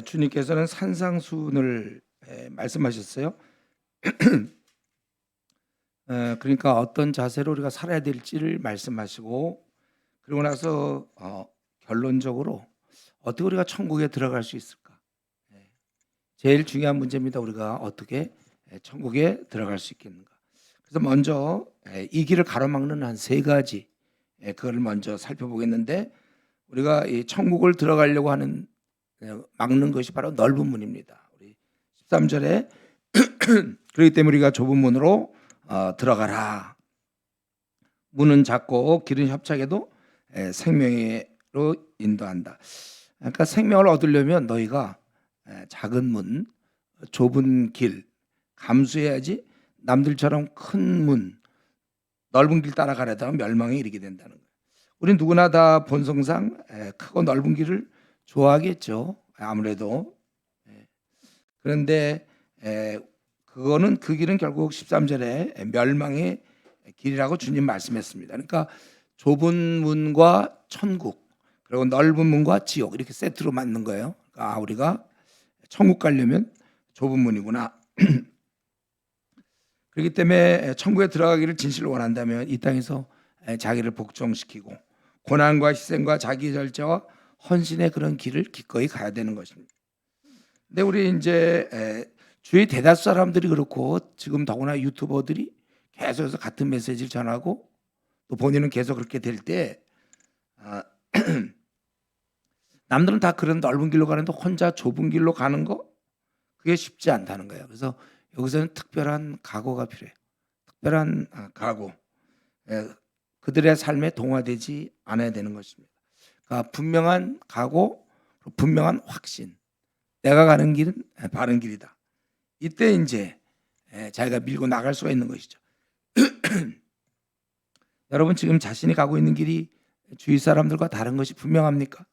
주님께서는 산상수훈을 말씀하셨어요. 그러니까 어떤 자세로 우리가 살아야 될지를 말씀하시고, 그리고 나서 결론적으로 어떻게 우리가 천국에 들어갈 수 있을까? 예, 제일 중요한 문제입니다. 우리가 어떻게 천국에 들어갈 수 있겠는가? 그래서 먼저 이 길을 가로막는 한 세 가지, 그걸 먼저 살펴보겠는데, 우리가 이 천국을 들어가려고 하는 막는 것이 바로 넓은 문입니다. 우리 13절에 그렇기 때문에 우리가 좁은 문으로 들어가라. 문은 작고 길은 협착해도 생명으로 인도한다. 그러니까 생명을 얻으려면 너희가 작은 문, 좁은 길 감수해야지, 남들처럼 큰 문, 넓은 길 따라가려다가 멸망에 이르게 된다는 거예요. 우리 누구나 다 본성상 크고 넓은 길을 좋아하겠죠. 아무래도. 그런데 그거는 그 길은 결국 13절에 멸망의 길이라고 주님 말씀했습니다. 그러니까 좁은 문과 천국, 그리고 넓은 문과 지옥, 이렇게 세트로 맞는 거예요. 그러니까 우리가 천국 가려면 좁은 문이구나. 그렇기 때문에 천국에 들어가기를 진실로 원한다면 이 땅에서 자기를 복종시키고 고난과 희생과 자기 절제와 헌신의 그런 길을 기꺼이 가야 되는 것입니다. 근데 우리 이제 주위 대다수 사람들이 그렇고, 지금 더구나 유튜버들이 계속해서 같은 메시지를 전하고 또 본인은 계속 그렇게 될 때 남들은 다 그런 넓은 길로 가는데 혼자 좁은 길로 가는 거, 그게 쉽지 않다는 거예요. 그래서 여기서는 특별한 각오가 필요해요. 특별한 각오. 그들의 삶에 동화되지 않아야 되는 것입니다. 그러니까 분명한 각오, 분명한 확신. 내가 가는 길은 바른 길이다. 이때 이제 자기가 밀고 나갈 수가 있는 것이죠. 여러분, 지금 자신이 가고 있는 길이 주위 사람들과 다른 것이 분명합니까?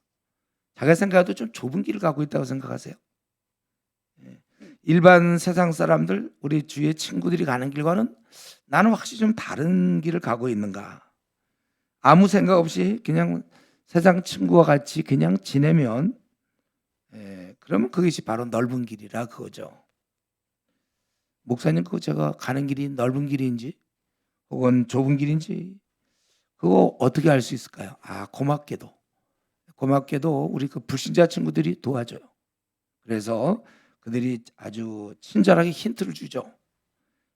자기가 생각해도 좀 좁은 길을 가고 있다고 생각하세요? 일반 세상 사람들, 우리 주위의 친구들이 가는 길과는 나는 확실히 좀 다른 길을 가고 있는가? 아무 생각 없이 그냥 세상 친구와 같이 그냥 지내면, 그러면 그것이 바로 넓은 길이라 그거죠. 목사님, 그거 제가 가는 길이 넓은 길인지 혹은 좁은 길인지 그거 어떻게 알 수 있을까요? 고맙게도 우리 그 불신자 친구들이 도와줘요. 그래서 그들이 아주 친절하게 힌트를 주죠.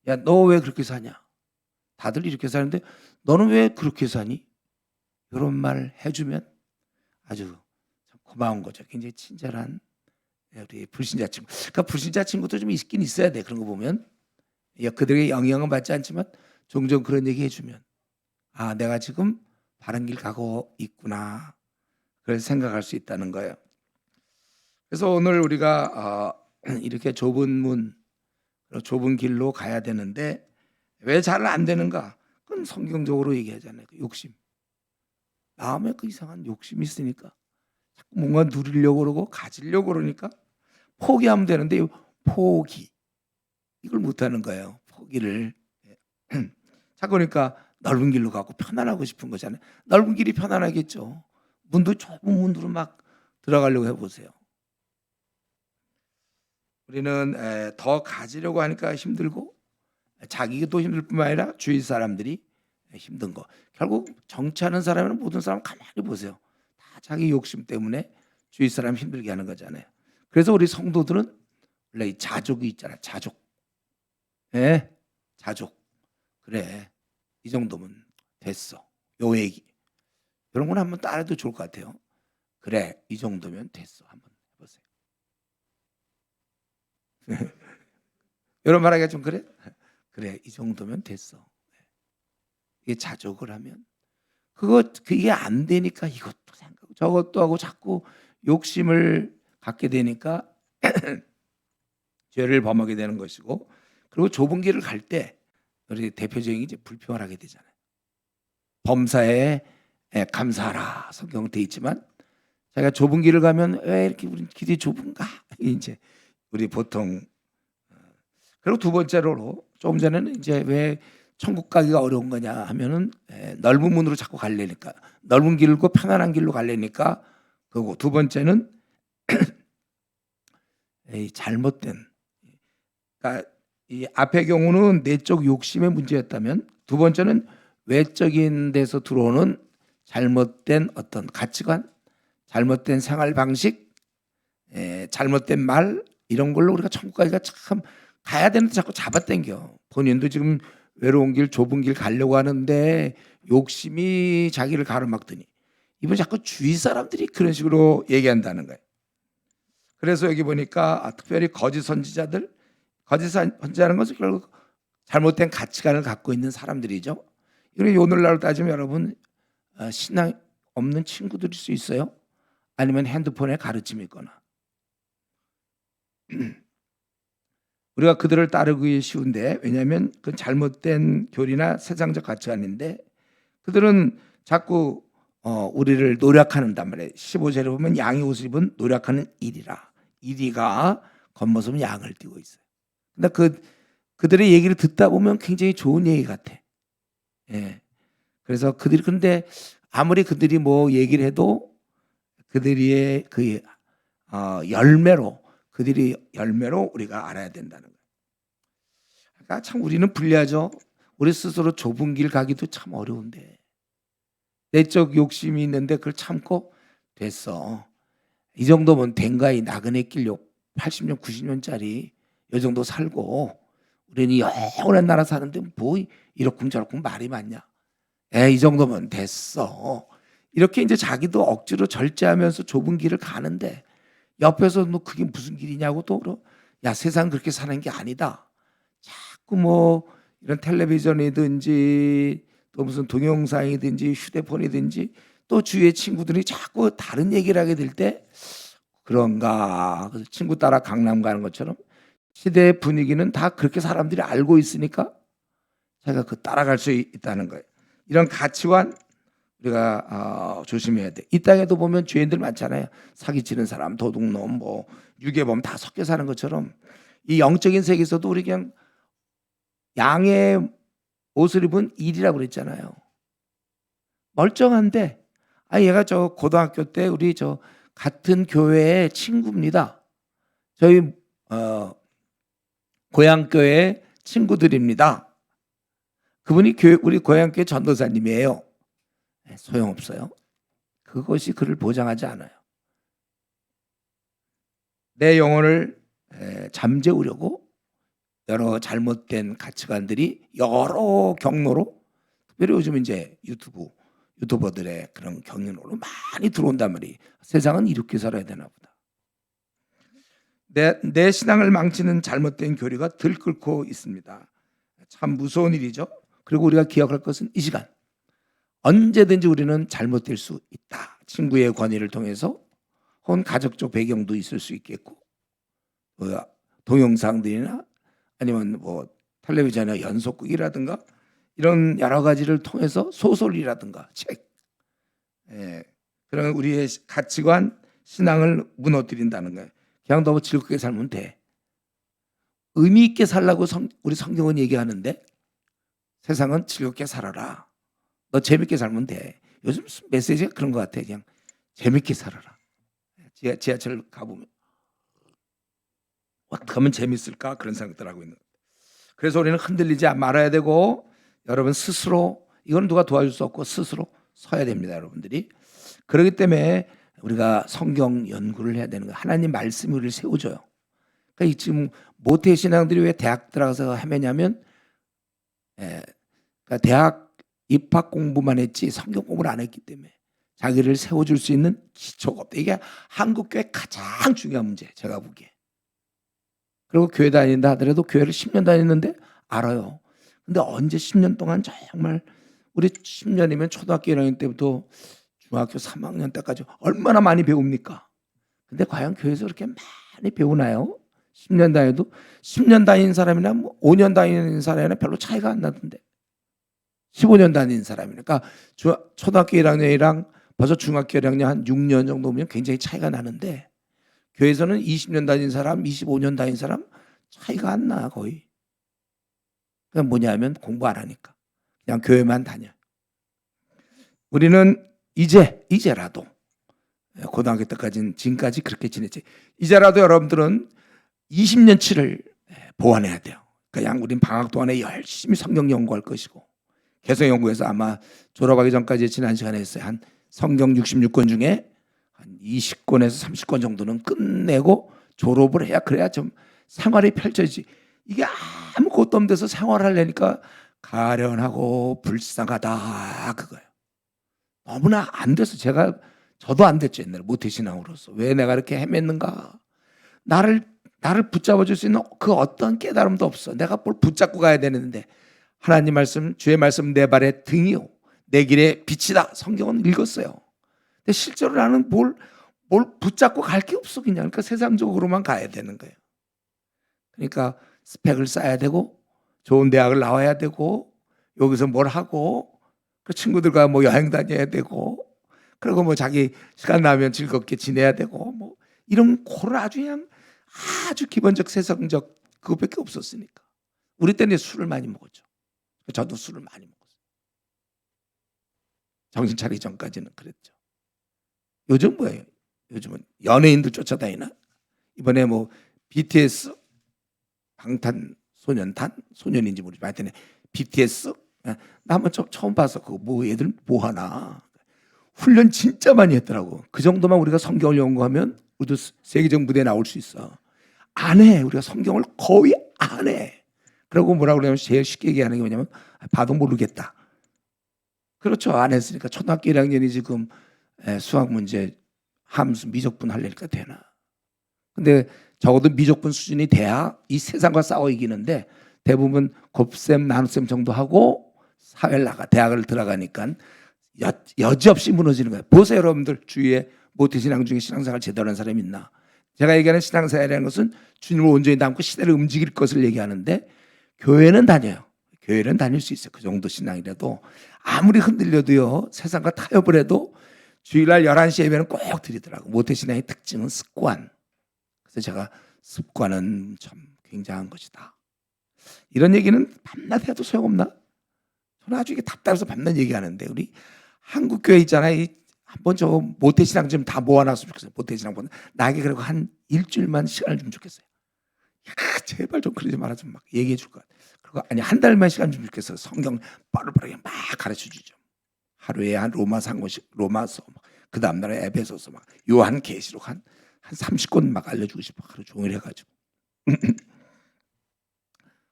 야, 너 왜 그렇게 사냐? 다들 이렇게 사는데 너는 왜 그렇게 사니? 이런 말 해주면 아주 고마운 거죠. 굉장히 친절한 우리 불신자 친구. 그러니까 불신자 친구도 좀 있긴 있어야 돼. 그런 거 보면 그들에게 영향은 받지 않지만 종종 그런 얘기 해주면 내가 지금 바른 길 가고 있구나. 그래서 생각할 수 있다는 거예요. 그래서 오늘 우리가 이렇게 좁은 문, 좁은 길로 가야 되는데 왜 잘 안 되는가? 그건 성경적으로 얘기하잖아요. 그 욕심. 마음에 그 이상한 욕심이 있으니까 자꾸 뭔가 누리려고 그러고 가지려고 그러니까 포기하면 되는데 포기, 이걸 못하는 거예요. 포기를. 자, 그러니까 넓은 길로 가고 편안하고 싶은 거잖아요. 넓은 길이 편안하겠죠. 문도 좁은 문으로 막 들어가려고 해보세요. 우리는 더 가지려고 하니까 힘들고, 자기도 힘들 뿐만 아니라 주위 사람들이 힘든 거. 결국 정치하는 사람은 모든 사람 가만히 보세요. 다 자기 욕심 때문에 주위 사람 힘들게 하는 거잖아요. 그래서 우리 성도들은 원래 이 자족이 있잖아요. 자족. 자족. 그래, 이 정도면 됐어. 요 얘기. 이런 건 한번 따라도 좋을 것 같아요. 그래, 이 정도면 됐어. 한번 해보세요. 이런 말하기가 좀 그래? 그래, 이 정도면 됐어. 이게 자족을 하면 그게 안 되니까 이것도 생각하고 저것도 하고 자꾸 욕심을 갖게 되니까 죄를 범하게 되는 것이고, 그리고 좁은 길을 갈 때 우리 대표적인 이제 불평을 하게 되잖아요. 범사에 감사하라 성경 돼 있지만 자기가 좁은 길을 가면 왜 이렇게 우리 길이 좁은가? 이제 우리 보통. 그리고 두 번째로, 조금 전에는 이제 왜 천국 가기가 어려운 거냐 하면은 넓은 문으로 자꾸 가려니까, 넓은 길고 편안한 길로 가려니까 그거고, 두 번째는 이 잘못된, 그러니까 이 앞의 경우는 내적 욕심의 문제였다면 두 번째는 외적인 데서 들어오는 잘못된 어떤 가치관, 잘못된 생활 방식, 잘못된 말, 이런 걸로 우리가 천국까지가 참 가야 되는데 자꾸 잡아당겨. 본인도 지금 외로운 길, 좁은 길 가려고 하는데 욕심이 자기를 가로막더니 이번 자꾸 주위 사람들이 그런 식으로 얘기한다는 거예요. 그래서 여기 보니까 특별히 거짓 선지자들, 거짓 선지자는 것은 결국 잘못된 가치관을 갖고 있는 사람들이죠. 이런 오늘날 따지면 여러분 신앙 없는 친구들일 수 있어요. 아니면 핸드폰에 가르침이 있거나. 우리가 그들을 따르기 쉬운데, 왜냐하면 그 잘못된 교리나 세상적 가치관인데 그들은 자꾸 우리를 노력하는단 말이에요. 15절에 보면 양이 옷을 입은 노력하는 이리라. 이리가 겉모습은 양을 띠고 있어요. 근데 그들의 얘기를 듣다 보면 굉장히 좋은 얘기 같아. 예. 그래서 그들이, 근데 아무리 그들이 뭐 얘기를 해도 그들의 그 그들이 열매로 우리가 알아야 된다는 거예요. 그러니까 참 우리는 불리하죠. 우리 스스로 좁은 길 가기도 참 어려운데 내적 욕심이 있는데 그걸 참고 됐어. 이 정도면 된가, 이 나그네 길 80년, 90년짜리 이 정도 살고 우리는 영원한 나라 사는데 뭐 이렇쿵 저렇쿵 말이 많냐. 이 정도면 됐어. 이렇게 이제 자기도 억지로 절제하면서 좁은 길을 가는데 옆에서 뭐 그게 무슨 길이냐고 또 야, 세상 그렇게 사는 게 아니다. 자꾸 뭐 이런 텔레비전이든지 또 무슨 동영상이든지 휴대폰이든지 또 주위의 친구들이 자꾸 다른 얘기를 하게 될 때 그런가. 그래서 친구 따라 강남 가는 것처럼 시대의 분위기는 다 그렇게 사람들이 알고 있으니까 자기가 그 따라갈 수 있다는 거예요. 이런 가치관 우리가 조심해야 돼. 이 땅에도 보면 죄인들 많잖아요. 사기치는 사람, 도둑놈, 뭐 유괴범 다 섞여 사는 것처럼 이 영적인 세계에서도 우리 그냥 양의 옷을 입은 일이라고 그랬잖아요. 멀쩡한데 얘가 저 고등학교 때 우리 저 같은 교회의 친구입니다. 저희 고향교회 친구들입니다. 그분이 우리 고향교회 전도사님이에요. 소용없어요. 그것이 그를 보장하지 않아요. 내 영혼을 잠재우려고 여러 잘못된 가치관들이 여러 경로로, 특별히 요즘 이제 유튜버들의 그런 경로로 많이 들어온단 말이에요. 세상은 이렇게 살아야 되나 보다. 내 신앙을 망치는 잘못된 교리가 들끓고 있습니다. 참 무서운 일이죠. 그리고 우리가 기억할 것은 이 시간 언제든지 우리는 잘못될 수 있다. 친구의 권위를 통해서 혹은 가족적 배경도 있을 수 있겠고 동영상들이나 아니면 뭐 텔레비전의 연속극이라든가 이런 여러 가지를 통해서 소설이라든가 책, 그런 우리의 가치관, 신앙을 무너뜨린다는 거예요. 그냥 너무 즐겁게 살면 돼. 의미 있게 살라고 우리 성경은 얘기하는데 세상은 즐겁게 살아라. 너 재밌게 살면 돼. 요즘 메시지가 그런 것 같아. 그냥 재밌게 살아라. 지하철 가보면 어떻게 하면 재밌을까 그런 생각들 하고 있는 거예요. 그래서 우리는 흔들리지 말아야 되고 여러분 스스로, 이건 누가 도와줄 수 없고 스스로 서야 됩니다. 여러분들이. 그렇기 때문에 우리가 성경 연구를 해야 되는 거예요. 하나님 말씀이 우리를 세워줘요. 그러니까 지금 모태 신앙들이 왜 대학 들어가서 헤매냐면 그러니까 대학 입학 공부만 했지 성경 공부를 안 했기 때문에 자기를 세워줄 수 있는 기초가 없다. 이게 한국교회 가장 중요한 문제예요. 제가 보기에. 그리고 교회 다닌다 하더라도 교회를 10년 다녔는데 알아요. 근데 언제 10년 동안 정말 우리 10년이면 초등학교 1학년 때부터 중학교 3학년 때까지 얼마나 많이 배웁니까? 근데 과연 교회에서 그렇게 많이 배우나요? 10년 다녀도 10년 다닌 사람이나 뭐 5년 다니는 사람이나 별로 차이가 안 나던데 15년 다닌 사람이니까 초등학교 1학년이랑 벌써 중학교 1학년 한 6년 정도면 굉장히 차이가 나는데 교회에서는 20년 다닌 사람, 25년 다닌 사람 차이가 안 나 거의. 그냥 뭐냐면 공부 안 하니까 그냥 교회만 다녀. 우리는 이제라도 고등학교 때까지는 지금까지 그렇게 지냈지. 이제라도 여러분들은 20년치를 보완해야 돼요. 그냥 우린 방학 동안에 열심히 성경 연구할 것이고, 개성 연구에서 아마 졸업하기 전까지 지난 시간에 했어요. 한 성경 66권 중에 한 20권에서 30권 정도는 끝내고 졸업을 해야, 그래야 좀 생활이 펼쳐지지. 이게 아무것도 없는 데서 생활하려니까 가련하고 불쌍하다, 그거예요. 너무나 안 돼서 저도 안 됐죠. 옛날에 모태신앙으로서. 왜 내가 이렇게 헤맸는가. 나를 붙잡아줄 수 있는 그 어떤 깨달음도 없어. 내가 뭘 붙잡고 가야 되는데, 하나님 말씀, 주의 말씀 내 발의 등이요 내 길의 빛이다. 성경은 읽었어요. 근데 실제로 나는 뭘 붙잡고 갈 게 없어. 그냥. 그러니까 세상적으로만 가야 되는 거예요. 그러니까 스펙을 쌓아야 되고, 좋은 대학을 나와야 되고, 여기서 뭘 하고, 그 친구들과 뭐 여행 다녀야 되고, 그리고 뭐 자기 시간 나면 즐겁게 지내야 되고, 뭐 이런 코를 아주 기본적 세상적 그것밖에 없었으니까. 우리 때는 술을 많이 먹었죠. 저도 술을 많이 먹었어요. 정신 차리기 전까지는 그랬죠. 요즘 뭐예요? 요즘은 연예인도 쫓아다니나? 이번에 뭐 BTS, 소년인지 모르지만 하여튼 BTS 나 한번 처음 봐서 그거 뭐 애들 뭐 하나 훈련 진짜 많이 했더라고. 그 정도만 우리가 성경을 연구하면 우리도 세계적 무대에 나올 수 있어. 안 해. 우리가 성경을 거의 안 해. 그리고 뭐라 그러냐면 제일 쉽게 얘기하는 게 뭐냐면 봐도 모르겠다. 그렇죠. 안 했으니까 초등학교 1학년이 지금 수학 문제 함수 미적분 하려니까 되나. 근데 적어도 미적분 수준이 돼야 이 세상과 싸워 이기는데, 대부분 곱셈 나눗셈 정도 하고 사회를 대학을 들어가니까 여지없이 무너지는 거예요. 보세요 여러분들, 주위에 모태신앙 중에 신앙생활 제대로 하는 사람이 있나. 제가 얘기하는 신앙생활이라는 것은 주님을 온전히 담고 시대를 움직일 것을 얘기하는데, 교회는 다녀요. 교회는 다닐 수 있어요. 그 정도 신앙이라도. 아무리 흔들려도요, 세상과 타협을 해도 주일날 11시 예배는 꼭 드리더라고. 모태신앙의 특징은 습관. 그래서 제가 습관은 참 굉장한 것이다. 이런 얘기는 밤낮 해도 소용없나? 저는 아주 이게 답답해서 밤낮 얘기하는데, 우리 한국교회 있잖아요. 한번 저 모태신앙 좀 다 모아놨으면 좋겠어요. 모태신앙 보면 나에게 그리고 한 일주일만 시간을 주면 좋겠어요. 제발 좀 그러지 말아, 좀 막 얘기해 줄 것. 그리고 아니 한 달만 시간 좀 좋겠어요. 성경 빠르게 막 가르쳐 주죠. 하루에 한 로마서 한 권씩, 로마서, 그 다음 날에 에베소서, 막 요한계시록 한 30권 막 알려주고 싶어. 하루 종일 해가지고.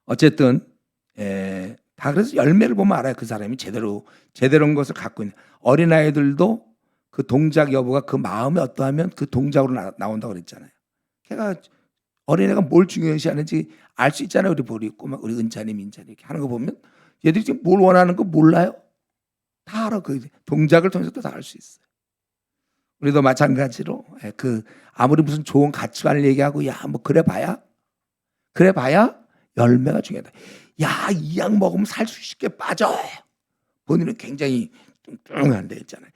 어쨌든 다 그래서 열매를 보면 알아요. 그 사람이 제대로인 것을 갖고 있는. 어린아이들도 그 동작 여부가 그 마음이 어떠하면 그 동작으로 나온다고 그랬잖아요. 걔가 어린애가 뭘 중요시하는지 알 수 있잖아요. 우리 보리 있고 막 우리 은찬이 민찬이 이렇게 하는 거 보면 얘들이 지금 뭘 원하는 거 몰라요. 다 알아. 그 동작을 통해서도 다 알 수 있어요. 우리도 마찬가지로 그 아무리 무슨 좋은 가치관을 얘기하고 야 뭐 그래봐야 열매가 중요하다. 야 이 약 먹으면 살 수 쉽게 빠져. 본인은 굉장히 뚱뚱한데 있잖아요.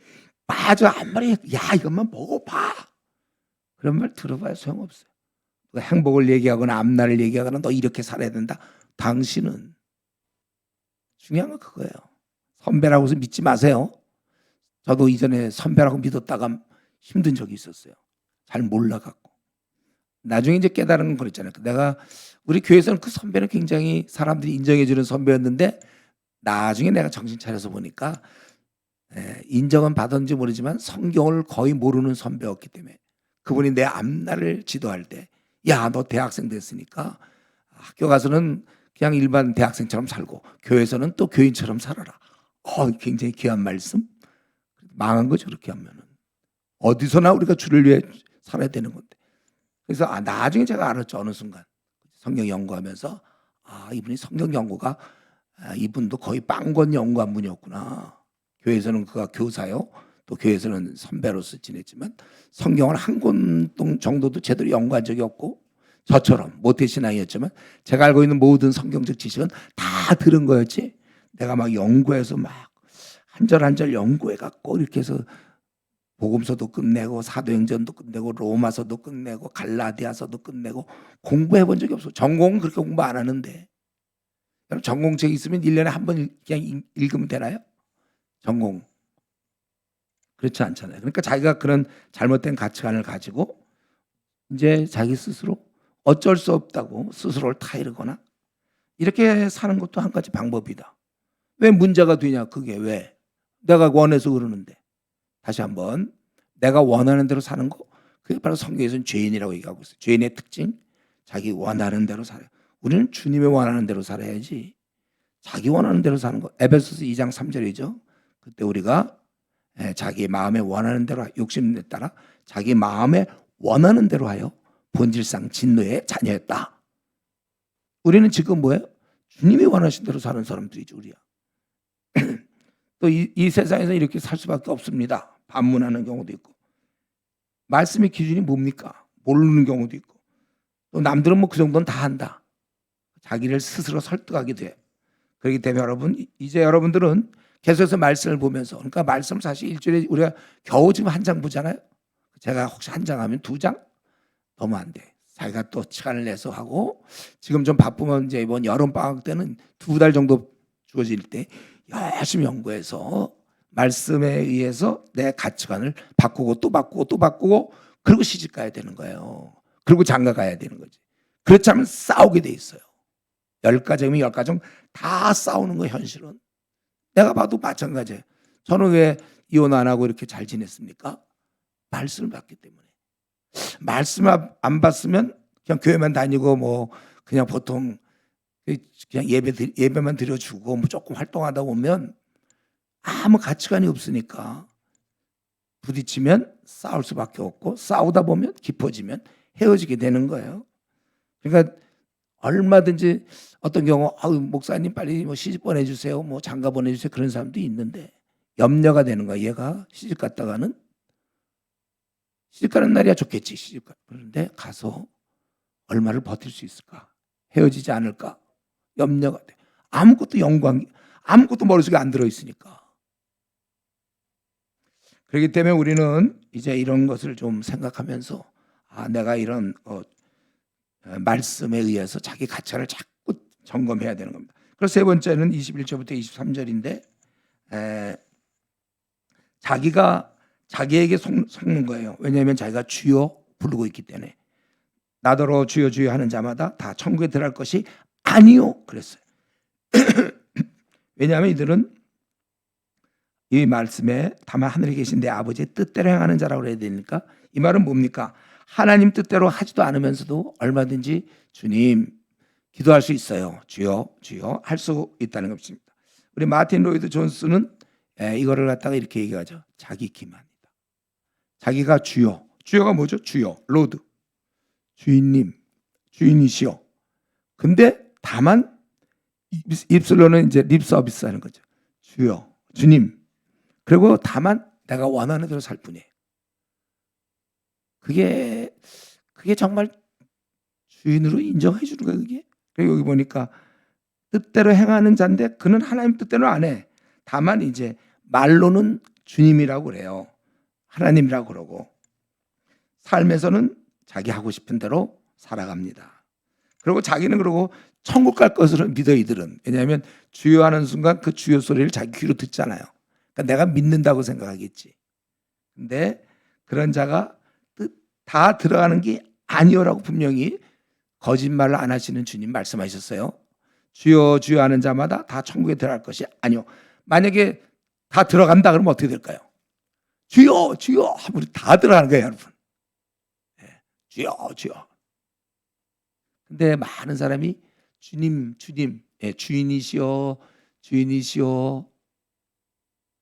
빠져 한 마리. 야 이것만 먹어봐. 그런 말 들어봐야 소용없어요. 행복을 얘기하거나 앞날을 얘기하거나 너 이렇게 살아야 된다. 당신은 중요한 건 그거예요. 선배라고 해서 믿지 마세요. 저도 이전에 선배라고 믿었다가 힘든 적이 있었어요. 잘 몰라갖고. 나중에 이제 깨달은 건 그랬잖아요. 내가 우리 교회에서는 그 선배는 굉장히 사람들이 인정해주는 선배였는데, 나중에 내가 정신 차려서 보니까 인정은 받았는지 모르지만 성경을 거의 모르는 선배였기 때문에, 그분이 내 앞날을 지도할 때 야 너 대학생 됐으니까 학교 가서는 그냥 일반 대학생처럼 살고 교회에서는 또 교인처럼 살아라. 굉장히 귀한 말씀. 망한 거죠. 그렇게 하면은 어디서나 우리가 주를 위해 살아야 되는 건데. 그래서 나중에 제가 알았죠. 어느 순간 성경 연구하면서 이분이 성경 연구가 이분도 거의 빵건 연구한 분이었구나. 교회에서는 그가 교사요, 또 교회에서는 선배로서 지냈지만 성경을 한 권 정도도 제대로 연구한 적이 없고, 저처럼 모태신앙이었지만 제가 알고 있는 모든 성경적 지식은 다 들은 거였지, 내가 막 연구해서 막 한 절 한 절 연구해갖고 이렇게 해서 복음서도 끝내고 사도행전도 끝내고 로마서도 끝내고 갈라디아서도 끝내고 공부해본 적이 없어. 전공은 그렇게 공부 안 하는데. 전공책 있으면 1년에 한 번 그냥 읽으면 되나요? 전공. 그렇지 않잖아요. 그러니까 자기가 그런 잘못된 가치관을 가지고 이제 자기 스스로 어쩔 수 없다고 스스로를 타이르거나 이렇게 사는 것도 한 가지 방법이다. 왜 문제가 되냐? 그게 왜? 내가 원해서 그러는데. 다시 한번 내가 원하는 대로 사는 거, 그게 바로 성경에서는 죄인이라고 얘기하고 있어요. 죄인의 특징, 자기 원하는 대로 살아요. 우리는 주님의 원하는 대로 살아야지 자기 원하는 대로 사는 거. 에베소서 2장 3절이죠. 그때 우리가 자기 마음에 원하는 대로 욕심에 따라 자기 마음에 원하는 대로 하여 본질상 진노의 자녀였다. 우리는 지금 뭐예요? 주님이 원하신 대로 사는 사람들이죠. 우리야. 또 이 세상에서 이렇게 살 수밖에 없습니다. 반문하는 경우도 있고, 말씀의 기준이 뭡니까? 모르는 경우도 있고, 또 남들은 뭐 그 정도는 다 한다. 자기를 스스로 설득하게 돼. 그렇기 때문에 여러분, 이제 여러분들은 계속해서 말씀을 보면서, 그러니까 말씀 사실 일주일에 우리가 겨우 지금 한 장 보잖아요. 제가 혹시 한 장 하면 2장? 너무 안 돼. 자기가 또 시간을 내서 하고, 지금 좀 바쁘면 이제 이번 여름 방학 때는 2달 정도 주어질 때 열심히 연구해서 말씀에 의해서 내 가치관을 바꾸고 또 바꾸고 또 바꾸고, 그리고 시집 가야 되는 거예요. 그리고 장가 가야 되는 거지. 그렇지 않으면 싸우게 돼 있어요. 10가정이면 10가정 다 싸우는 거 현실은. 내가 봐도 마찬가지예요. 저는 왜 이혼 안 하고 이렇게 잘 지냈습니까? 말씀을 받기 때문에. 말씀 안 받으면 그냥 교회만 다니고 뭐 그냥 보통 그냥 예배만 드려주고 뭐 조금 활동하다 보면 아무 가치관이 없으니까 부딪히면 싸울 수밖에 없고, 싸우다 보면 깊어지면 헤어지게 되는 거예요. 그러니까 얼마든지 어떤 경우 목사님 빨리 뭐 시집 보내주세요, 뭐 장가 보내주세요, 그런 사람도 있는데 염려가 되는 거야. 얘가 시집 갔다가는 시집 가는 날이야 좋겠지. 시집 그런데 가서 얼마를 버틸 수 있을까? 헤어지지 않을까? 염려가 돼. 아무것도 머릿속에 안 들어있으니까. 그렇기 때문에 우리는 이제 이런 것을 좀 생각하면서 내가 이런 말씀에 의해서 자기 가치를 자꾸 점검해야 되는 겁니다. 그래서 세 번째는 21절부터 23절인데 자기가 자기에게 속는 거예요. 왜냐하면 자기가 주여 부르고 있기 때문에. 나더러 주여 주여 하는 자마다 다 천국에 들어갈 것이 아니요 그랬어요. 왜냐하면 이들은 이 말씀에 다만 하늘에 계신 내 아버지의 뜻대로 행하는 자라고 그래야 되니까, 이 말은 뭡니까? 하나님 뜻대로 하지도 않으면서도 얼마든지 주님 기도할 수 있어요. 주여 주여 할 수 있다는 것입니다. 우리 마틴 로이드 존스는 이거를 갖다가 이렇게 얘기하죠. 자기 기만이다. 자기가 주여가 뭐죠? 주여, 로드, 주인님, 주인이시여. 근데 다만 입술로는 이제 립 서비스 하는 거죠. 주여, 주님. 그리고 다만 내가 원하는 대로 살 뿐이에요. 그게 정말 주인으로 인정해 주는 거예요, 그게. 그리고 여기 보니까 뜻대로 행하는 자인데 그는 하나님 뜻대로 안 해. 다만 이제 말로는 주님이라고 그래요. 하나님이라고 그러고 삶에서는 자기 하고 싶은 대로 살아갑니다. 그리고 자기는 그러고 천국 갈 것으로 믿어 이들은. 왜냐하면 주여 하는 순간 그 주여 소리를 자기 귀로 듣잖아요. 그러니까 내가 믿는다고 생각하겠지. 근데 그런 자가 다 들어가는 게 아니오라고 분명히 거짓말을 안 하시는 주님 말씀하셨어요. 주여 주여 하는 자마다 다 천국에 들어갈 것이 아니오. 만약에 다 들어간다 그러면 어떻게 될까요? 주여 주여 하면 우리 다 들어가는 거예요, 여러분. 주여 주여. 근데 많은 사람이 주님 주인이시여 주인이시여.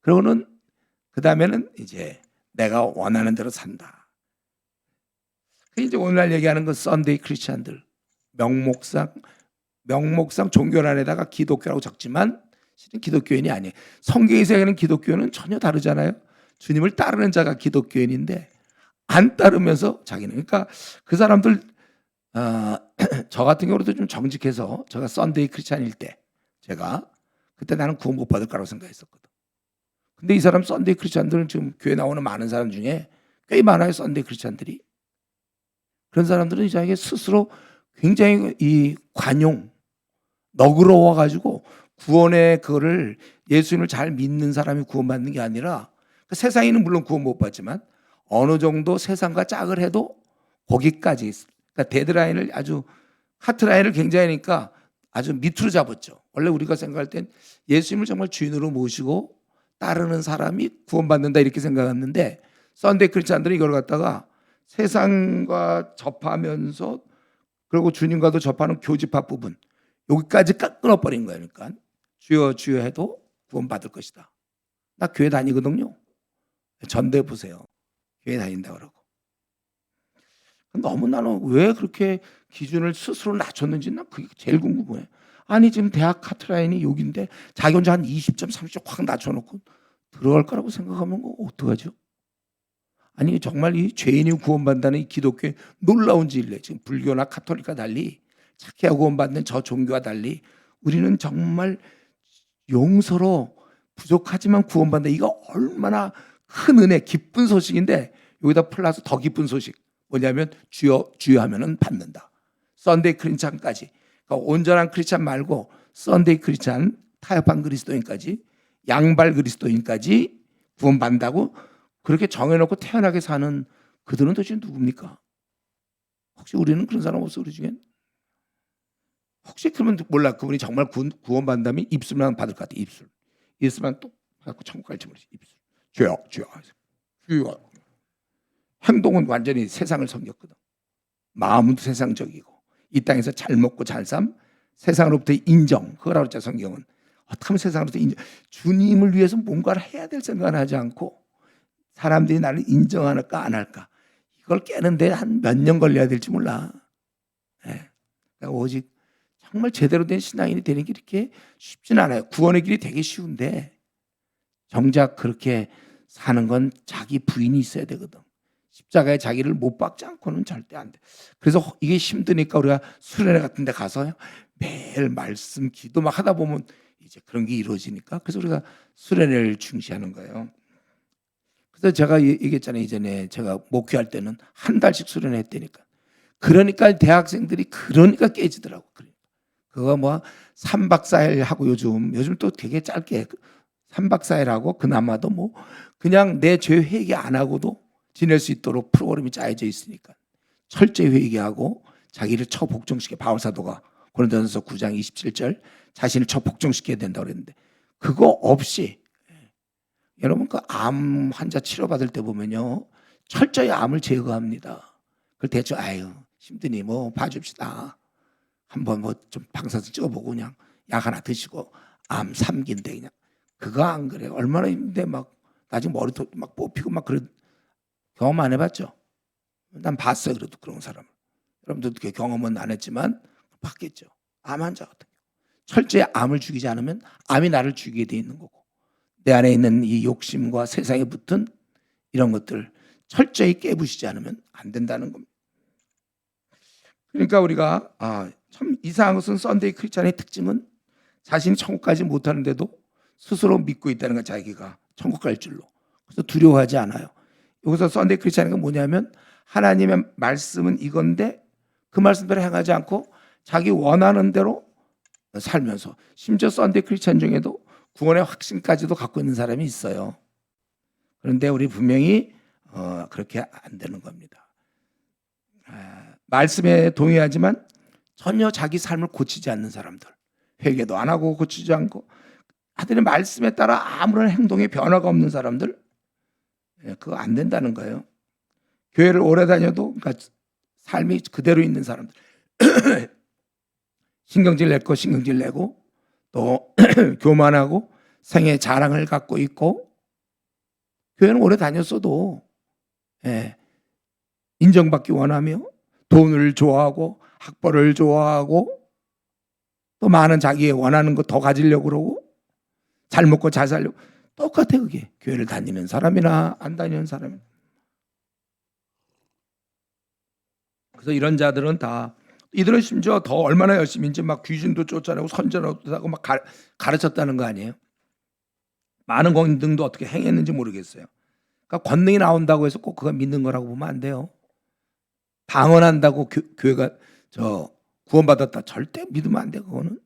그러고는 그 다음에는 이제 내가 원하는 대로 산다. 그 이제 오늘날 얘기하는 건 썬데이 크리스찬들, 명목상 종교란에다가 기독교라고 적지만 실은 기독교인이 아니에요. 성경에서 얘기하는 기독교는 전혀 다르잖아요. 주님을 따르는 자가 기독교인인데 안 따르면서 자기는, 그러니까 그 사람들 저 같은 경우도 좀 정직해서, 제가 썬데이 크리스찬일 때 제가 그때 나는 구원 못 받을 거라고 생각했었거든. 근데 이 사람 썬데이 크리스찬들은 지금 교회 나오는 많은 사람 중에 꽤 많아요. 썬데이 크리스찬들이. 그런 사람들은 자기 스스로 굉장히 이 너그러워 가지고 구원의 그거를, 예수님을 잘 믿는 사람이 구원받는 게 아니라, 그 세상에는 물론 구원 못 받지만 어느 정도 세상과 짝을 해도 거기까지 그러니까 데드라인을 아주 카트라인을 굉장히니까 아주 밑으로 잡았죠. 원래 우리가 생각할 땐 예수님을 정말 주인으로 모시고 따르는 사람이 구원받는다 이렇게 생각했는데 썬데이 크리스찬들은 이걸 갖다가 세상과 접하면서 그리고 주님과도 접하는 교집합 부분 여기까지 끊어버린 거예요. 그러니까 주여 주여 해도 구원받을 것이다. 나 교회 다니거든요. 전도해 보세요. 교회 다닌다 그러고. 너무 나는 왜 그렇게 기준을 스스로 낮췄는지 난 그게 제일 궁금해. 아니 지금 대학 카트라인이 여기인데 자기 혼자 한 20점 30점 확 낮춰놓고 들어갈 거라고 생각하면 어떡하죠? 아니 정말 이 죄인이 구원받는다는 이 기독교의 놀라운 진리, 지금 불교나 카톨릭과 달리 착해야 구원받는 저 종교와 달리 우리는 정말 용서로 부족하지만 구원받는다. 이거 얼마나 큰 은혜, 기쁜 소식인데 여기다 플러스 더 기쁜 소식 뭐냐면 주여 주여 하면은 받는다. 썬데이 크리스찬까지, 그러니까 온전한 크리스찬 말고 썬데이 크리스찬, 타협한 그리스도인까지, 양발 그리스도인까지 구원받는다고 그렇게 정해놓고 태어나게 사는 그들은 도대체 누굽니까? 혹시 우리는 그런 사람 없어 우리 중엔? 혹시 그러면 몰라, 그분이 정말 구원받는다면 입술만 받을 것 같아. 입술만 또 갖고 천국 갈지 모르지. 입술 주여 주여 주여. 행동은 완전히 세상을 섬겼거든. 마음은 세상적이고 이 땅에서 잘 먹고 잘 삶, 세상으로부터 인정, 그거라고 했잖아 성경은. 어떻게 하면 세상으로부터 인정, 주님을 위해서 뭔가를 해야 될 생각을 하지 않고 사람들이 나를 인정할까 안 할까 이걸 깨는데 한 몇 년 걸려야 될지 몰라. 네. 그러니까 오직 정말 제대로 된 신앙인이 되는 게 이렇게 쉽진 않아요. 구원의 길이 되게 쉬운데 정작 그렇게 사는 건 자기 부인이 있어야 되거든. 십자가에 자기를 못 박지 않고는 절대 안 돼. 그래서 이게 힘드니까 우리가 수련회 같은 데 가서 매일 말씀 기도 막 하다 보면 이제 그런 게 이루어지니까 그래서 우리가 수련회를 중시하는 거예요. 그래서 제가 얘기했잖아요. 이전에 제가 목회할 때는 한 달씩 수련회 했다니까. 그러니까 대학생들이 그러니까 깨지더라고. 그거 뭐 3박 4일 하고 요즘 또 되게 짧게 3박 4일 하고 그나마도 뭐 그냥 내 죄 회개 안 하고도 지낼 수 있도록 프로그램이 짜여져 있으니까 철저히 회개하고 자기를 처복종시켜. 바울사도가 고린도전서 9장 27절 자신을 처복종시켜야 된다고 그랬는데 그거 없이 여러분 그 암 환자 치료받을 때 보면요 철저히 암을 제거합니다. 그걸 대충 아유 힘드니 뭐 봐줍시다. 한번 뭐 좀 방사선 찍어보고 그냥 약 하나 드시고 암 3기인데 그냥 그거 안 그래. 얼마나 힘든데 막 나중에 머리도 막 뽑히고 막 그런 경험 안 해봤죠? 난 봤어요. 그래도 그런 사람을. 여러분들도 경험은 안 했지만 봤겠죠. 암 환자 같은 경우 철저히 암을 죽이지 않으면 암이 나를 죽이게 돼 있는 거고 내 안에 있는 이 욕심과 세상에 붙은 이런 것들 철저히 깨부시지 않으면 안 된다는 겁니다. 그러니까 우리가 참 이상한 것은 썬데이 크리스찬의 특징은 자신이 천국 가지 못하는데도 스스로 믿고 있다는 것, 자기가 천국 갈 줄로. 그래서 두려워하지 않아요. 여기서 썬데이 크리스찬이 뭐냐면 하나님의 말씀은 이건데 그 말씀대로 행하지 않고 자기 원하는 대로 살면서 심지어 썬데이 크리스찬 중에도 구원의 확신까지도 갖고 있는 사람이 있어요. 그런데 우리 분명히 그렇게 안 되는 겁니다. 말씀에 동의하지만 전혀 자기 삶을 고치지 않는 사람들, 회개도 안 하고 고치지 않고 하여튼 말씀에 따라 아무런 행동에 변화가 없는 사람들, 그거 안 된다는 거예요. 교회를 오래 다녀도 그러니까 삶이 그대로 있는 사람들 신경질 낼 거 신경질 내고 또 교만하고 생애 자랑을 갖고 있고 교회는 오래 다녔어도 인정받기 원하며 돈을 좋아하고 학벌을 좋아하고 또 많은 자기의 원하는 거 더 가지려고 그러고 잘 먹고 잘 살려고 똑같아. 그게 교회를 다니는 사람이나 안 다니는 사람이나. 그래서 이런 자들은 다 이들은 심지어 더 얼마나 열심인지 막 귀신도 쫓아내고 선전도 하고 막 가르쳤다는 거 아니에요. 많은 권능도 어떻게 행했는지 모르겠어요. 그러니까 권능이 나온다고 해서 꼭 그거 믿는 거라고 보면 안 돼요. 방언한다고 교회가 구원받았다 절대 믿으면 안 돼. 그거는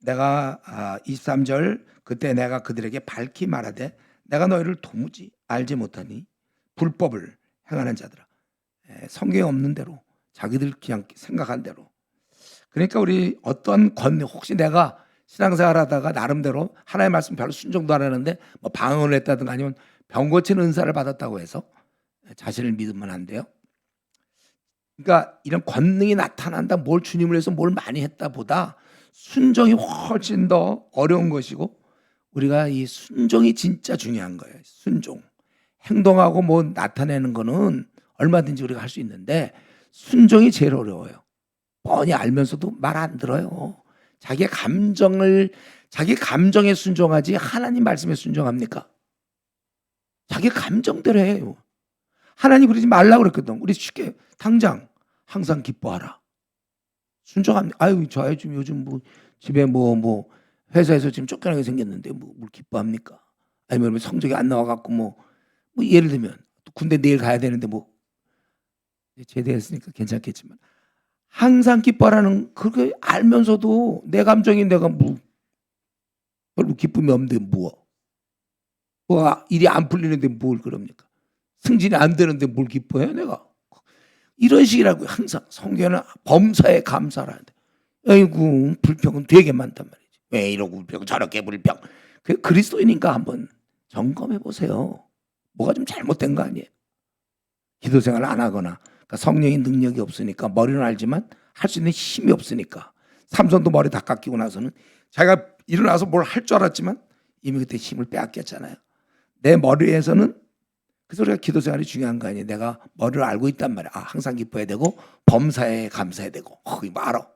내가 23절 그때 내가 그들에게 밝히 말하되 내가 너희를 도무지 알지 못하니 불법을 행하는 자들아. 성경에 없는 대로 자기들 그냥 생각한 대로. 그러니까 우리 어떤 혹시 내가 신앙생활 하다가 나름대로 하나님의 말씀 별로 순종도 안 하는데 뭐 방언을 했다든가 아니면 병 고치는 은사를 받았다고 해서 자신을 믿으면 안 돼요. 그러니까 이런 권능이 나타난다, 뭘 주님을 위해서 뭘 많이 했다 보다 순종이 훨씬 더 어려운 것이고, 우리가 이 순종이 진짜 중요한 거예요. 순종. 행동하고 뭐 나타내는 거는 얼마든지 우리가 할 수 있는데 순종이 제일 어려워요. 뻔히 알면서도 말 안 들어요. 자기 감정에 순종하지 하나님 말씀에 순종합니까? 자기 감정대로 해요. 하나님 그러지 말라고 그랬거든. 우리 쉽게 당장 항상 기뻐하라. 순종합니다. 아유, 저 지금 요즘 뭐 집에 뭐 회사에서 지금 쫓겨나게 생겼는데 뭘 기뻐합니까? 아니면 성적이 안 나와갖고 뭐 예를 들면 또 군대 내일 가야 되는데 뭐 제대했으니까 괜찮겠지만 항상 기뻐하라는 그렇게 알면서도 내 감정이 내가 별로 기쁨이 없는데 뭐 일이 안 풀리는데 뭘 그럽니까? 승진이 안 되는데 뭘 기뻐해요 내가? 이런 식이라고요. 항상 성경은 범사에 감사라는데, 아이고 불평은 되게 많단 말이지. 왜 이러고 불평, 저렇게 불평. 그리스도인인가 한번 점검해 보세요. 뭐가 좀 잘못된 거 아니에요? 기도 생활을 안 하거나, 그러니까 성령의 능력이 없으니까, 머리는 알지만 할 수 있는 힘이 없으니까. 삼손도 머리 다 깎이고 나서는 자기가 일어나서 뭘 할 줄 알았지만 이미 그때 힘을 빼앗겼잖아요. 내 머리에서는, 그래서 우리가 기도 생활이 중요한 거 아니에요. 내가 머리를 알고 있단 말이야. 항상 기뻐해야 되고 범사에 감사해야 되고. 이거 알아.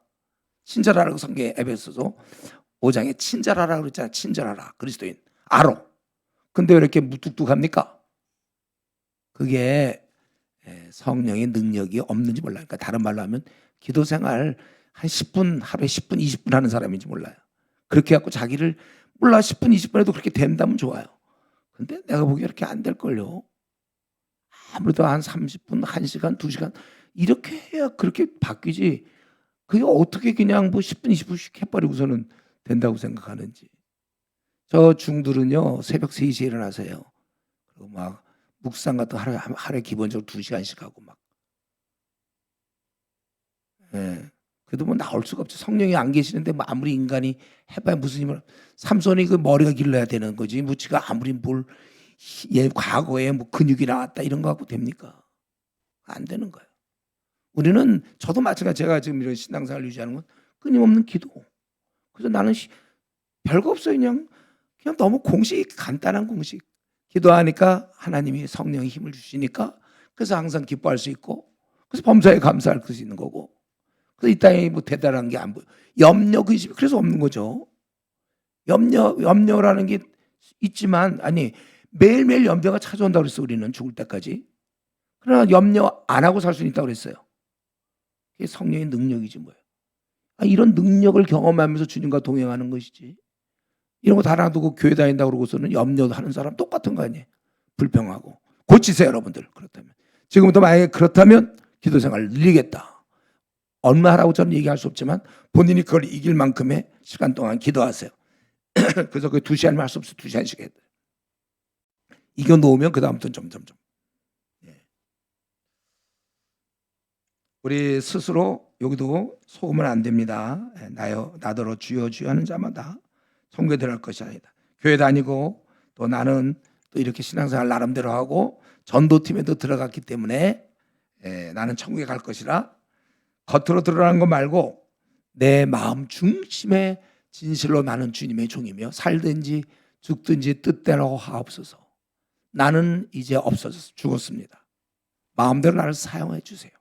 친절하라고 성경에 에베소서 5장에 친절하라고 그랬잖아. 친절하라. 그리스도인. 알아. 근데 왜 이렇게 무뚝뚝합니까? 그게 성령의 능력이 없는지 몰라요. 그러니까 다른 말로 하면 기도 생활 한 10분, 하루에 10분, 20분 하는 사람인지 몰라요. 그렇게 해갖고 자기를 몰라 10분, 20분 해도 그렇게 된다면 좋아요. 근데 내가 보기에 이렇게 안 될걸요. 아무래도 한 30분, 1시간, 2시간 이렇게 해야 그렇게 바뀌지. 그게 어떻게 그냥 뭐 10분, 20분씩 해버리고서는 된다고 생각하는지. 저 중들은요 새벽 3시에 일어나세요. 그리고 막 묵상 같은 거 하루에 기본적으로 2시간씩 하고 막. 예. 그래도 뭐 나올 수가 없죠. 성령이 안 계시는데 뭐 아무리 인간이 해봐야 무슨 힘을. 삼손이 그 머리가 길러야 되는 거지. 뭐 지가 아무리 과거에 뭐 근육이 나왔다 이런 거 갖고 됩니까? 안 되는 거예요. 우리는, 저도 마찬가지, 제가 지금 이런 신앙생활 유지하는 건 끊임없는 기도. 그래서 나는 별거 없어요. 그냥 너무 간단한 공식. 기도하니까 하나님이 성령의 힘을 주시니까, 그래서 항상 기뻐할 수 있고, 그래서 범사에 감사할 수 있는 거고, 그래서 이 땅에 뭐 대단한 게 안 보여. 염려, 근심이 그래서 없는 거죠. 염려라는 게 있지만, 아니 매일매일 염려가 찾아온다고 그랬어. 우리는 죽을 때까지. 그러나 염려 안 하고 살 수는 있다고 그랬어요. 그게 성령의 능력이지 뭐예요. 이런 능력을 경험하면서 주님과 동행하는 것이지. 이런 거 다 놔두고 교회 다닌다고 그러고서는 염려하는 사람 똑같은 거 아니에요. 불평하고. 고치세요 여러분들. 그렇다면 지금부터 만약에 그렇다면 기도 생활을 늘리겠다. 얼마 하라고 저는 얘기할 수 없지만 본인이 그걸 이길 만큼의 시간 동안 기도하세요. 그래서 그 2시간이면 할 수 없어. 2시간씩 해야 돼. 이겨 놓으면 그 다음부터는 점점점. 우리 스스로 여기도 속으면 안 됩니다. 나더러 주여 주여 하는 자마다 천국에 들어갈 것이 아니다. 교회 다니고 또 나는 또 이렇게 신앙생활 나름대로 하고 전도팀에도 들어갔기 때문에 나는 천국에 갈 것이라, 겉으로 드러나는 거 말고 내 마음 중심에 진실로 나는 주님의 종이며 살든지 죽든지 뜻대로 하옵소서. 나는 이제 없어져서 죽었습니다. 마음대로 나를 사용해 주세요.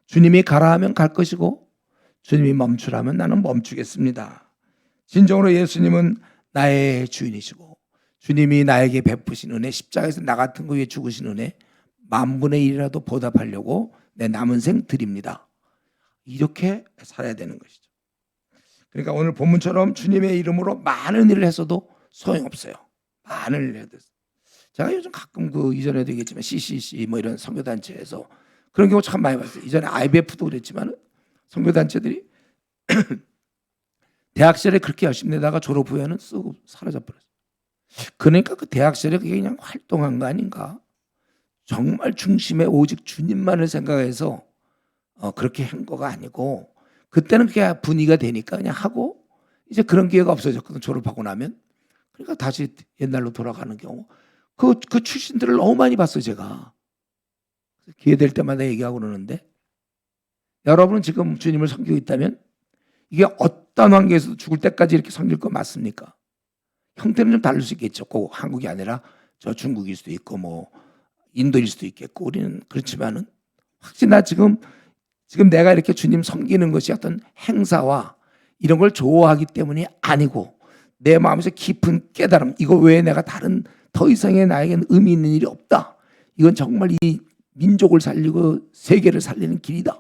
주님이 가라 하면 갈 것이고 주님이 멈추라면 나는 멈추겠습니다. 진정으로 예수님은 나의 주인이시고 주님이 나에게 베푸신 은혜, 십자가에서 나 같은 거 위해 죽으신 은혜 만분의 1이라도 보답하려고 내 남은 생 드립니다. 이렇게 살아야 되는 것이죠. 그러니까 오늘 본문처럼 주님의 이름으로 많은 일을 했어도 소용없어요. 많은 일을 해도. 제가 요즘 가끔 이전에도 얘기했지만 CCC 뭐 이런 선교단체에서 그런 경우 참 많이 봤어요. 이전에 IBF도 그랬지만 선교단체들이 대학 시절에 그렇게 열심히 내다가 졸업 후에는 쓰고 사라져버렸어요. 그러니까 그 대학 시절에 그게 그냥 활동한 거 아닌가. 정말 중심에 오직 주님만을 생각해서 그렇게 한 거가 아니고 그때는 그게 분위기가 되니까 그냥 하고 이제 그런 기회가 없어졌거든 졸업하고 나면. 그러니까 다시 옛날로 돌아가는 경우. 그 출신들을 너무 많이 봤어요 제가. 기회 될 때마다 얘기하고 그러는데 여러분은 지금 주님을 섬기고 있다면 이게 어떤 환경에서도 죽을 때까지 이렇게 섬길 거 맞습니까? 형태는 좀 다를 수 있겠죠. 꼭 한국이 아니라 저 중국일 수도 있고 뭐 인도일 수도 있겠고 우리는 그렇지만은 확실히 지금 내가 이렇게 주님 섬기는 것이 어떤 행사와 이런 걸 좋아하기 때문이 아니고 내 마음에서 깊은 깨달음 이거 외에 내가 다른 더 이상의 나에게는 의미 있는 일이 없다. 이건 정말 이 민족을 살리고 세계를 살리는 길이다.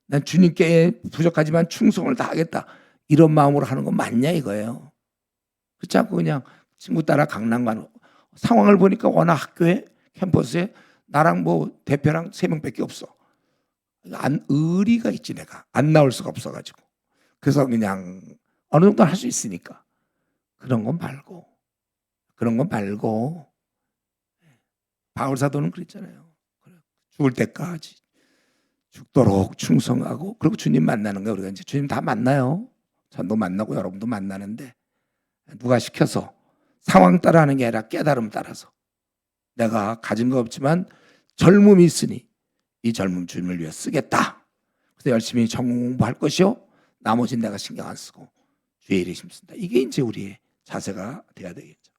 난 주님께 부족하지만 충성을 다하겠다. 이런 마음으로 하는 건 맞냐 이거예요. 그렇지 않고 그냥 친구 따라 강남 가는 상황을 보니까 워낙 학교에 캠퍼스에 나랑 뭐 대표랑 3명밖에 없어. 의리가 있지 내가 안 나올 수가 없어가지고 그래서 그냥 어느 정도 할 수 있으니까 그런 건 말고 바울 사도는 그랬잖아요. 죽을 때까지 죽도록 충성하고 그리고 주님 만나는 거예요. 우리가 이제 주님 다 만나요. 전도 만나고 여러분도 만나는데 누가 시켜서 상황 따라 하는 게 아니라 깨달음 따라서 내가 가진 거 없지만 젊음이 있으니 이 젊음 주님을 위해 쓰겠다. 그래서 열심히 전공 공부할 것이요. 나머지는 내가 신경 안 쓰고 주의 일에 힘쓴다. 이게 이제 우리의 자세가 돼야 되겠죠.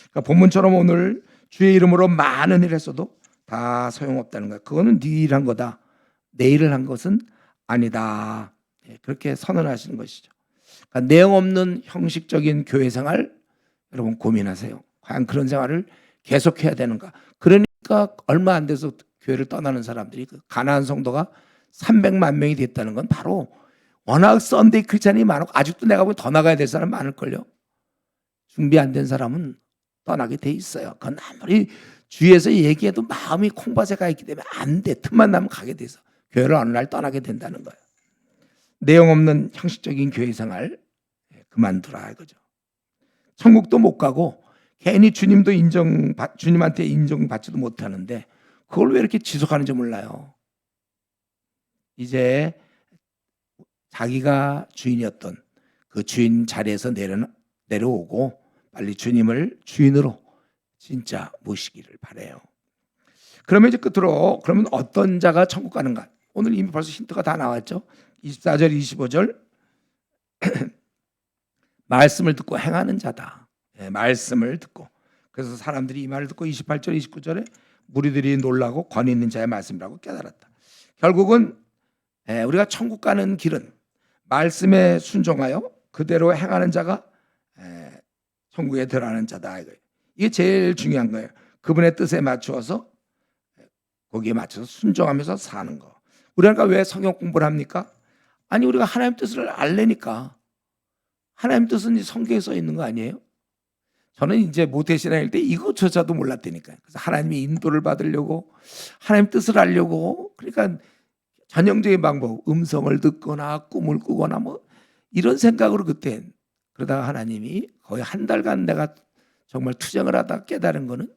그러니까 본문처럼 오늘 주의 이름으로 많은 일을 했어도 다 소용없다는 거야. 그거는 네 일한 거다. 내 일을 한 것은 아니다. 그렇게 선언하시는 것이죠. 그러니까 내용 없는 형식적인 교회 생활 여러분 고민하세요. 과연 그런 생활을 계속해야 되는가. 그러니까 얼마 안 돼서 교회를 떠나는 사람들이 가나안 성도가 300만 명이 됐다는 건 바로 워낙 썬데이 크리스찬이 많고 아직도 내가 보면 더 나가야 될 사람 많을걸요. 준비 안 된 사람은 떠나게 돼 있어요. 그건 아무리 주위에서 얘기해도 마음이 콩밭에 가 있기 때문에 안 돼. 틈만 나면 가게 돼서 교회를 어느 날 떠나게 된다는 거예요. 내용 없는 형식적인 교회 생활 그만두라 이거죠. 천국도 못 가고 괜히 주님한테 인정받지도 못하는데 그걸 왜 이렇게 지속하는지 몰라요. 이제 자기가 주인이었던 그 주인 자리에서 내려오고 빨리 주님을 주인으로 진짜 모시기를 바래요. 그러면 이제 끝으로 그러면 어떤 자가 천국 가는가? 오늘 이미 벌써 힌트가 다 나왔죠. 24절 25절 말씀을 듣고 행하는 자다. 말씀을 듣고 그래서 사람들이 이 말을 듣고 28절 29절에 무리들이 놀라고 권위 있는 자의 말씀이라고 깨달았다. 결국은 우리가 천국 가는 길은 말씀에 순종하여 그대로 행하는 자가 천국에 들어가는 자다. 이게 제일 중요한 거예요. 그분의 뜻에 맞추어서 거기에 맞춰서 순종하면서 사는 거. 우리가 왜 성경 공부를 합니까? 아니 우리가 하나님 뜻을 알려니까. 하나님 뜻은 성경에 써 있는 거 아니에요? 저는 이제 모태신앙일 때 이것조차도 몰랐다니까요. 그래서 하나님의 인도를 받으려고 하나님 뜻을 알려고 그러니까 전형적인 방법 음성을 듣거나 꿈을 꾸거나 뭐 이런 생각으로 그때 그러다가 하나님이 거의 한 달간 내가 정말 투정을 하다 깨달은 거는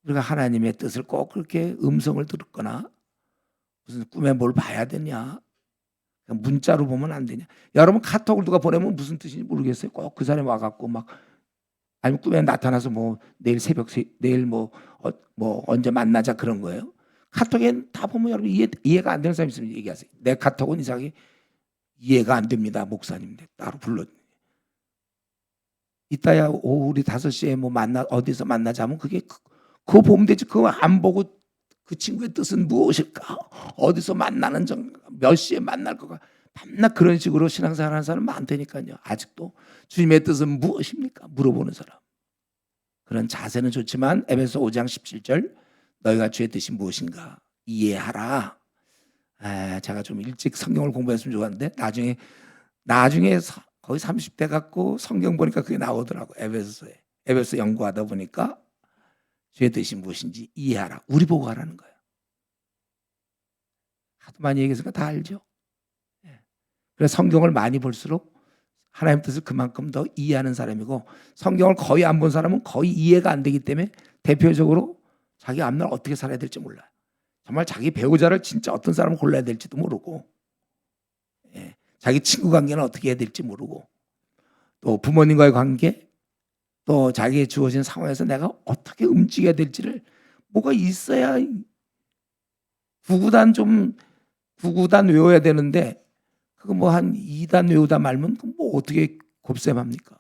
우리가 하나님의 뜻을 꼭 그렇게 음성을 듣거나 무슨 꿈에 뭘 봐야 되냐 문자로 보면 안 되냐. 여러분 카톡을 누가 보내면 무슨 뜻인지 모르겠어요. 꼭 그 사람이 와갖고 막 아니면 꿈에 나타나서 뭐 내일 내일 뭐 언제 만나자 그런 거예요. 카톡에 다 보면 여러분 이해가 안 되는 사람 있으면 얘기하세요. 내 카톡은 이상하게 이해가 안 됩니다. 목사님 따로 불러. 이따야 오후 우리 5시에 뭐 어디서 만나자면 그게 그거 보면 되지. 그거 안 보고 그 친구의 뜻은 무엇일까? 어디서 만나는 몇 시에 만날 거가 밤낮 그런 식으로 신앙생활 하는 사람 많다니까요. 아직도 주님의 뜻은 무엇입니까? 물어보는 사람. 그런 자세는 좋지만 에베소 5장 17절 너희가 주의 뜻이 무엇인가 이해하라. 제가 좀 일찍 성경을 공부했으면 좋았는데 나중에 거의 30대 갖고 성경 보니까 그게 나오더라고. 에베소 연구하다 보니까 주의 뜻이 무엇인지 이해하라. 우리 보고 하라는 거예요. 하도 많이 얘기해서 다 알죠. 그래서 성경을 많이 볼수록 하나님 뜻을 그만큼 더 이해하는 사람이고 성경을 거의 안 본 사람은 거의 이해가 안 되기 때문에 대표적으로 자기 앞날 어떻게 살아야 될지 몰라요. 정말 자기 배우자를 진짜 어떤 사람을 골라야 될지도 모르고, 예, 자기 친구 관계는 어떻게 해야 될지 모르고, 또 부모님과의 관계, 또 자기의 주어진 상황에서 내가 어떻게 움직여야 될지를 뭐가 있어야 구구단 외워야 되는데 그거 뭐 한 2단 외우다 말면 뭐 어떻게 곱셈합니까?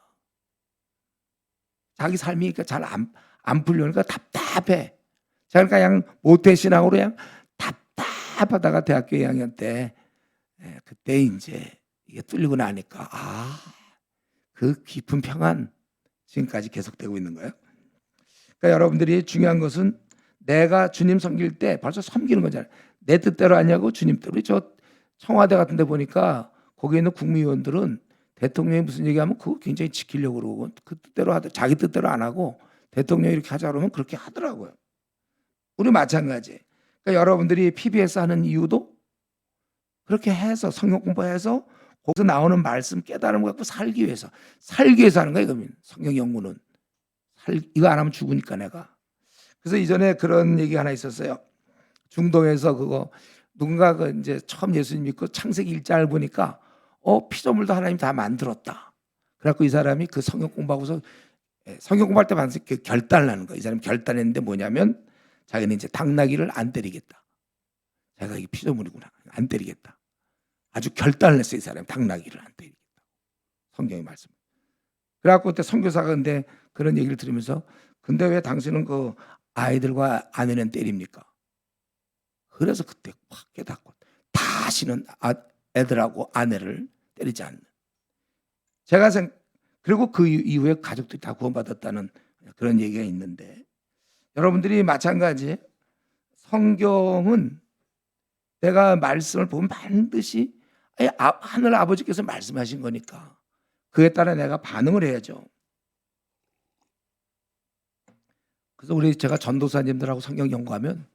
자기 삶이 잘 안 풀려니까 답답해. 제가 그냥 모태신앙으로 그냥 답답하다가 대학교 2학년 때, 그때 이제 이게 뚫리고 나니까 그 깊은 평안 지금까지 계속되고 있는 거예요. 그러니까 여러분들이 중요한 것은 내가 주님 섬길 때 벌써 섬기는 거잖아요. 내 뜻대로 하냐고 주님 뜻대로. 저 청와대 같은 데 보니까 거기에 있는 국무위원들은 대통령이 무슨 얘기하면 그거 굉장히 지키려고 그러고 그 뜻대로 자기 뜻대로 안 하고 대통령이 이렇게 하자 그러면 그렇게 하더라고요. 우리 마찬가지. 그러니까 여러분들이 PBS 하는 이유도 그렇게 해서 성경 공부해서 거기서 나오는 말씀 깨달음을 갖고 살기 위해서 하는 거예요. 그러면 성경 연구는 이거 안 하면 죽으니까 내가. 그래서 이전에 그런 얘기 하나 있었어요. 중동에서 그거 누군가 이제 처음 예수님 믿고 창세기 1장을 보니까 피조물도 하나님 다 만들었다. 그래갖고 이 사람이 그 성경 공부하고서 성경 공부할 때 반드시 결단을 하는 거예요. 이 사람이 결단했는데 뭐냐면 자기는 이제 당나귀를 안 때리겠다. 자기가 이게 피조물이구나. 안 때리겠다. 아주 결단을 했어요. 이 사람이 당나귀를 안 때리겠다. 성경의 말씀. 그래갖고 그때 선교사가 근데 그런 얘기를 들으면서 근데 왜 당신은 그 아이들과 아내는 때립니까? 그래서 그때 확 깨닫고 다시는 애들하고 아내를 때리지 않는. 그리고 그 이후에 가족들이 다 구원받았다는 그런 얘기가 있는데 여러분들이 마찬가지 성경은 내가 말씀을 보면 반드시 하늘 아버지께서 말씀하신 거니까 그에 따라 내가 반응을 해야죠. 그래서 제가 전도사님들하고 성경 연구하면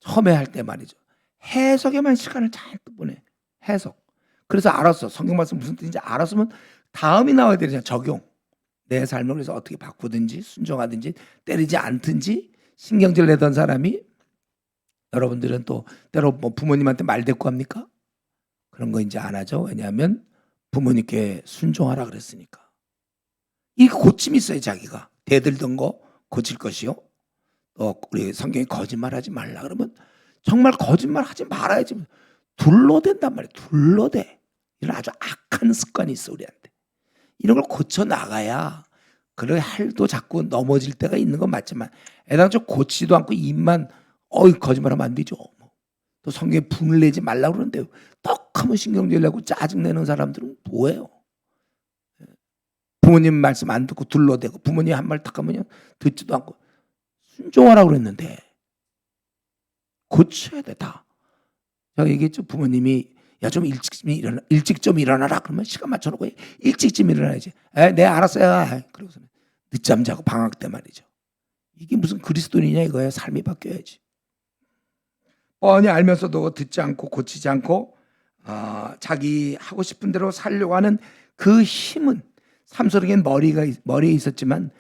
처음에 할 때 말이죠. 해석에만 시간을 잔뜩 보내. 해석. 그래서 알았어. 성경 말씀 무슨 뜻인지 알았으면 다음이 나와야 되잖아. 적용. 내 삶을 그래서 어떻게 바꾸든지 순종하든지 때리지 않든지 신경질 내던 사람이 여러분들은 또 때로 뭐 부모님한테 말대꾸 합니까? 그런 거 이제 안 하죠. 왜냐하면 부모님께 순종하라 그랬으니까. 이 고침이 있어요. 자기가. 대들던 거 고칠 것이요. 우리 성경이 거짓말하지 말라 그러면 정말 거짓말하지 말아야지. 둘러댄단 말이에요. 둘러대. 이런 아주 악한 습관이 있어 우리한테. 이런 걸 고쳐 나가야 그래 할도 자꾸 넘어질 때가 있는 건 맞지만 애당초 고치지도 않고 입만 거짓말하면 안 되죠. 또 성경에 분을 내지 말라고 그러는데 떡하면 신경질 내고 짜증내는 사람들은 뭐예요? 부모님 말씀 안 듣고 둘러대고 부모님 한 말 딱 하면 듣지도 않고 순종하라고 그랬는데 고쳐야 돼 다. 제가 얘기했죠. 부모님이 야 좀 일찍 좀 일어나라 그러면 시간 맞춰놓고 일찍 일어나야지. 네 알았어요. 그러고서 늦잠 자고 방학 때 말이죠. 이게 무슨 그리스도인이냐 이거야. 삶이 바뀌어야지. 뻔히 알면서도 듣지 않고 고치지 않고 자기 하고 싶은 대로 살려고 하는 그 힘은 삶 속에는 머리에 있었지만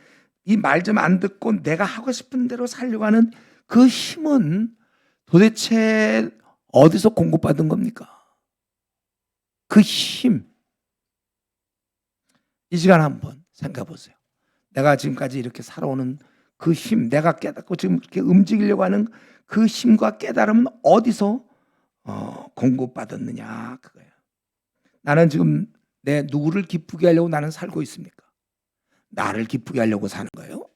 이 말 좀 안 듣고 내가 하고 싶은 대로 살려고 하는 그 힘은 도대체 어디서 공급받은 겁니까? 그 힘. 이 시간 한번 생각해 보세요. 내가 지금까지 이렇게 살아오는 그 힘, 내가 깨닫고 지금 이렇게 움직이려고 하는 그 힘과 깨달음은 어디서 공급받았느냐 그거예요. 나는 지금 내 누구를 기쁘게 하려고 나는 살고 있습니까? 나를 기쁘게 하려고 사는 거예요?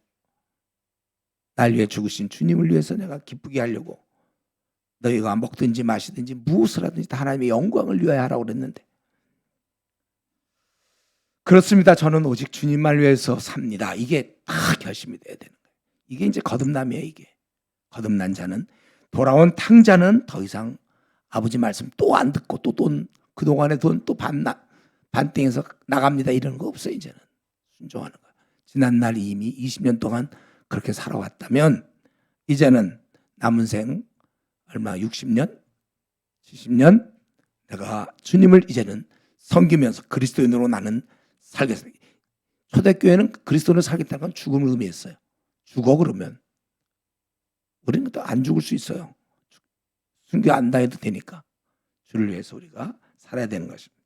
날 위해 죽으신 주님을 위해서 내가 기쁘게 하려고 너희가 먹든지 마시든지 무엇을 하든지 다 하나님의 영광을 위하여 하라고 그랬는데 그렇습니다. 저는 오직 주님만 위해서 삽니다. 이게 다 결심이 돼야 되는 거예요. 이게 이제 거듭남이에요. 이게 거듭난 자는 돌아온 탕자는 더 이상 아버지 말씀 또 안 듣고 또 돈 그동안의 돈 또 반땡에서 나갑니다. 이런 거 없어요. 이제는 순종하는 거예요. 지난날 이미 20년 동안 그렇게 살아왔다면 이제는 남은 생 얼마 60년 70년 내가 주님을 이제는 섬기면서 그리스도인으로 나는 살겠습니다. 초대교회는 그리스도인으로 살겠다는 건 죽음을 의미했어요. 죽어 그러면 우리는 또 안 죽을 수 있어요. 순교 안 당해도 되니까. 주를 위해서 우리가 살아야 되는 것입니다.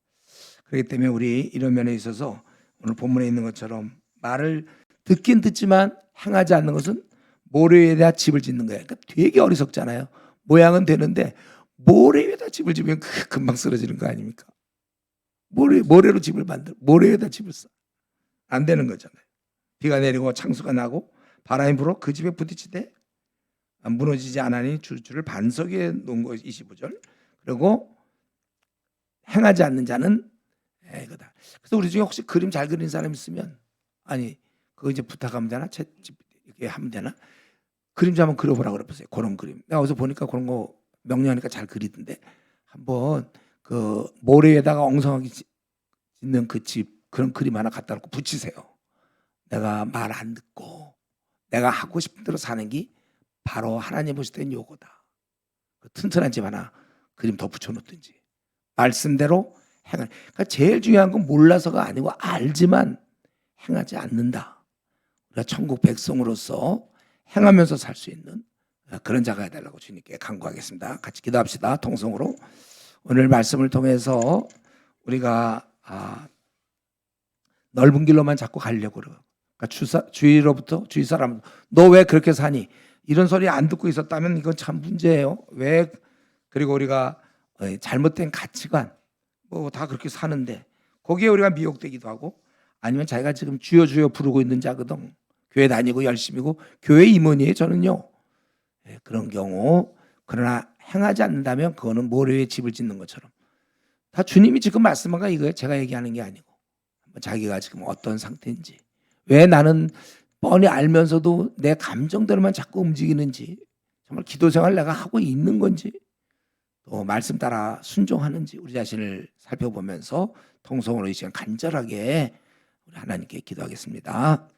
그렇기 때문에 우리 이런 면에 있어서 오늘 본문에 있는 것처럼 말을 듣긴 듣지만 행하지 않는 것은 모래 위에다 집을 짓는 거예요. 그러니까 되게 어리석잖아요. 모양은 되는데 모래 위에다 집을 지면 금방 쓰러지는 거 아닙니까? 모래로 집을 만들어 모래 위에다 집을 써. 안 되는 거잖아요. 비가 내리고 창수가 나고 바람이 불어 그 집에 부딪히되 무너지지 않으니 주를 반석에 놓은 거 25절. 그리고 행하지 않는 자는 이거다. 그래서 우리 중에 혹시 그림 잘 그리는 사람 있으면 아니 그거 이제 부탁하면 되나? 이렇게 하면 되나? 그림 좀 한번 그려보라고 그래보세요. 그런 그림. 내가 어디서 보니까 그런 거 명료하니까 잘 그리던데 한번 그 모래에다가 엉성하게 짓는 그 집 그런 그림 하나 갖다 놓고 붙이세요. 내가 말 안 듣고 내가 하고 싶은 대로 사는 게 바로 하나님 보실 때는 요거다. 그 튼튼한 집 하나 그림 더 붙여놓든지 말씀대로 행할. 그러니까 제일 중요한 건 몰라서가 아니고 알지만 행하지 않는다. 우리가 천국 백성으로서 행하면서 살 수 있는 그런 자가 해달라고 주님께 간구하겠습니다. 같이 기도합시다. 통성으로 오늘 말씀을 통해서 우리가 넓은 길로만 자꾸 가려고 그래요. 그러니까 주위로부터 주위 사람 너 왜 그렇게 사니? 이런 소리 안 듣고 있었다면 이건 참 문제예요. 왜? 그리고 우리가 잘못된 가치관 뭐 다 그렇게 사는데 거기에 우리가 미혹되기도 하고 아니면 자기가 지금 주여 주여 부르고 있는 자거든. 교회 다니고 열심히고 교회 임원이에요. 저는요. 그런 경우 그러나 행하지 않는다면 그거는 모래 위에 집을 짓는 것처럼 다 주님이 지금 말씀한 거 이거예요. 제가 얘기하는 게 아니고 자기가 지금 어떤 상태인지 왜 나는 뻔히 알면서도 내 감정대로만 자꾸 움직이는지 정말 기도 생활 내가 하고 있는 건지 또 말씀 따라 순종하는지 우리 자신을 살펴보면서 통성으로 이 시간 간절하게 우리 하나님께 기도하겠습니다.